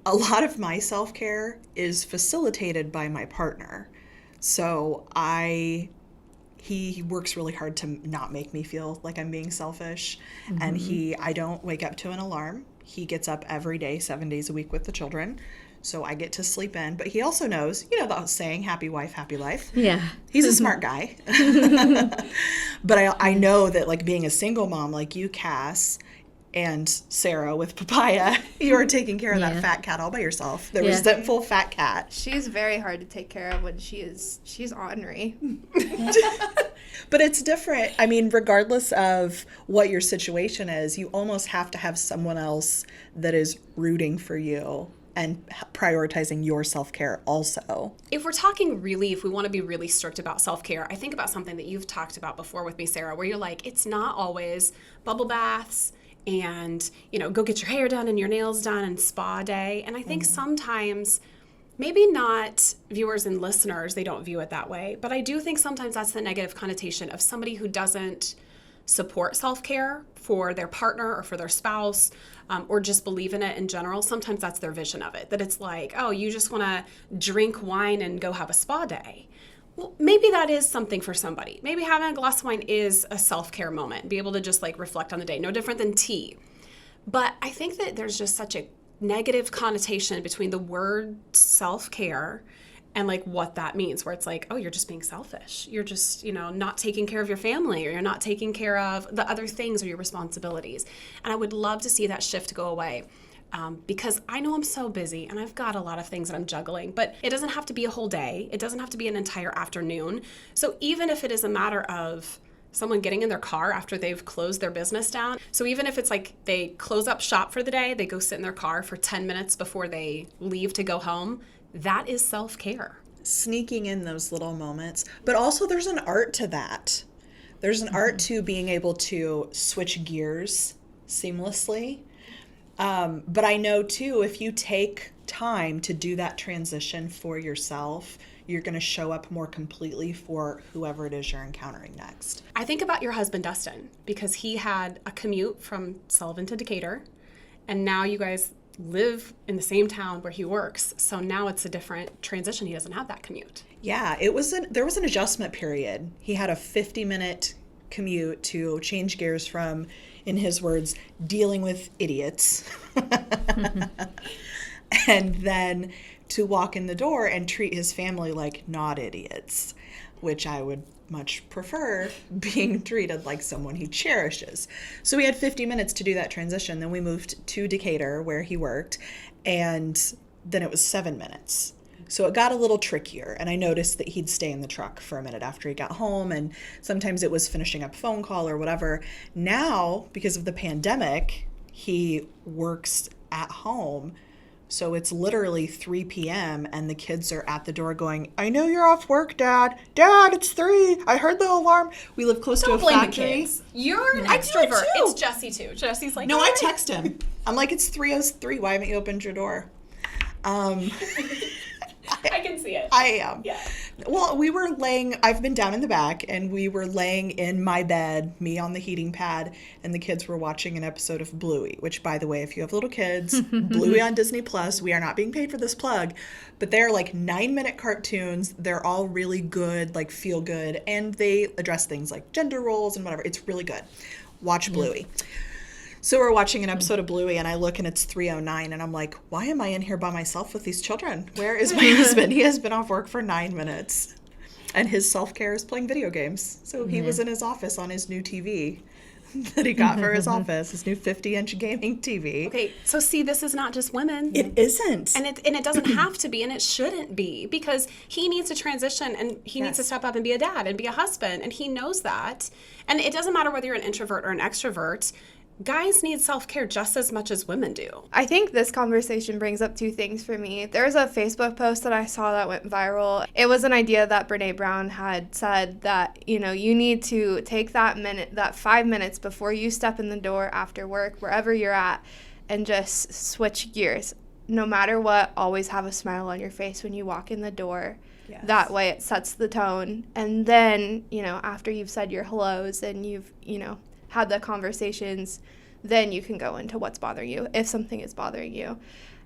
a lot of my self-care is facilitated by my partner. So he works really hard to not make me feel like I'm being selfish. And I don't wake up to an alarm. He gets up every day, 7 days a week with the children. So I get to sleep in. But he also knows, the saying, happy wife, happy life. Yeah. He's a smart guy. But I know that, like, being a single mom like you, Cass, and Sarah with Papaya, you are taking care of that fat cat all by yourself. The resentful fat cat. She's very hard to take care of when she's ornery. But it's different. I mean, regardless of what your situation is, you almost have to have someone else that is rooting for you and prioritizing your self-care also. If we want to be really strict about self-care, I think about something that you've talked about before with me, Sarah, where you're like, it's not always bubble baths and, go get your hair done and your nails done and spa day. And I think sometimes, maybe not viewers and listeners, they don't view it that way, but I do think sometimes that's the negative connotation of somebody who doesn't support self-care for their partner or for their spouse, or just believe in it in general. Sometimes that's their vision of it, that it's like, oh, you just want to drink wine and go have a spa day. Well, maybe that is something for somebody. Maybe having a glass of wine is a self-care moment, be able to just like reflect on the day, no different than tea. But I think that there's just such a negative connotation between the word self-care and like what that means, where it's like, oh, you're just being selfish. You're just, not taking care of your family, or you're not taking care of the other things or your responsibilities. And I would love to see that shift go away. Because I know I'm so busy and I've got a lot of things that I'm juggling, but it doesn't have to be a whole day. It doesn't have to be an entire afternoon. So even if it is a matter of someone getting in their car after they've closed their business down. So even if it's like they close up shop for the day, they go sit in their car for 10 minutes before they leave to go home, that is self-care. Sneaking in those little moments. But also there's an art to that. There's an art to being able to switch gears seamlessly. But I know too, if you take time to do that transition for yourself, you're going to show up more completely for whoever it is you're encountering next. I think about your husband, Dustin, because he had a commute from Sullivan to Decatur, and now you guys live in the same town where he works. So now it's a different transition. He doesn't have that commute. Yeah, there was an adjustment period. He had a 50-minute commute to change gears from, in his words, dealing with idiots. And then to walk in the door and treat his family like not idiots, which I would much prefer being treated like someone he cherishes. So we had 50 minutes to do that transition. Then we moved to Decatur where he worked, and then it was 7 minutes. So it got a little trickier, and I noticed that he'd stay in the truck for a minute after he got home, and sometimes it was finishing up a phone call or whatever. Now, because of the pandemic, he works at home. So it's literally 3 p.m. and the kids are at the door going, I know you're off work, Dad. Dad, it's 3. I heard the alarm. We live close to a factory. Don't blame the kids. You're an extrovert. It's Jesse, too. Jesse's like, no, I text him. I'm like, it's 3:03. Why haven't you opened your door? I can see it. I am. Yeah. Well, I've been down in the back, and we were laying in my bed, me on the heating pad, and the kids were watching an episode of Bluey, which, by the way, if you have little kids, Bluey on Disney Plus, we are not being paid for this plug, but they're like 9-minute cartoons. They're all really good, like feel good, and they address things like gender roles and whatever. It's really good. Watch Bluey. So we're watching an episode of Bluey, and I look, and it's 3:09, and I'm like, why am I in here by myself with these children? Where is my husband? He has been off work for 9 minutes, and his self-care is playing video games. So he was in his office on his new TV that he got for his office, his new 50-inch gaming TV. Okay, so see, this is not just women. It isn't. And it doesn't have to be, and it shouldn't be, because he needs to transition, and he needs to step up and be a dad and be a husband, and he knows that. And it doesn't matter whether you're an introvert or an extrovert. Guys need self-care just as much as women do. I think this conversation brings up 2 things for me. There's a Facebook post that I saw that went viral. It was an idea that Brene Brown had said that, you need to take that 5 minutes before you step in the door after work, wherever you're at, and just switch gears. No matter what, always have a smile on your face when you walk in the door. Yes. That way it sets the tone. And then, after you've said your hellos and you've, had the conversations, then you can go into what's bothering you, if something is bothering you.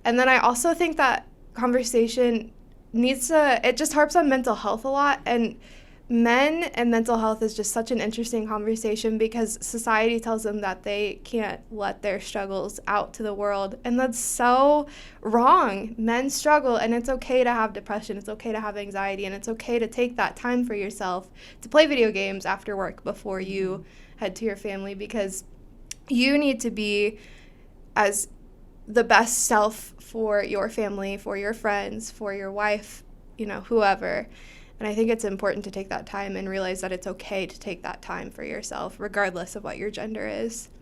And then I also think that conversation it just harps on mental health a lot. And men and mental health is just such an interesting conversation because society tells them that they can't let their struggles out to the world. And that's so wrong. Men struggle, and it's okay to have depression. It's okay to have anxiety, and it's okay to take that time for yourself to play video games after work before you head to your family, because you need to be as the best self for your family, for your friends, for your wife, whoever. And I think it's important to take that time and realize that it's okay to take that time for yourself, regardless of what your gender is.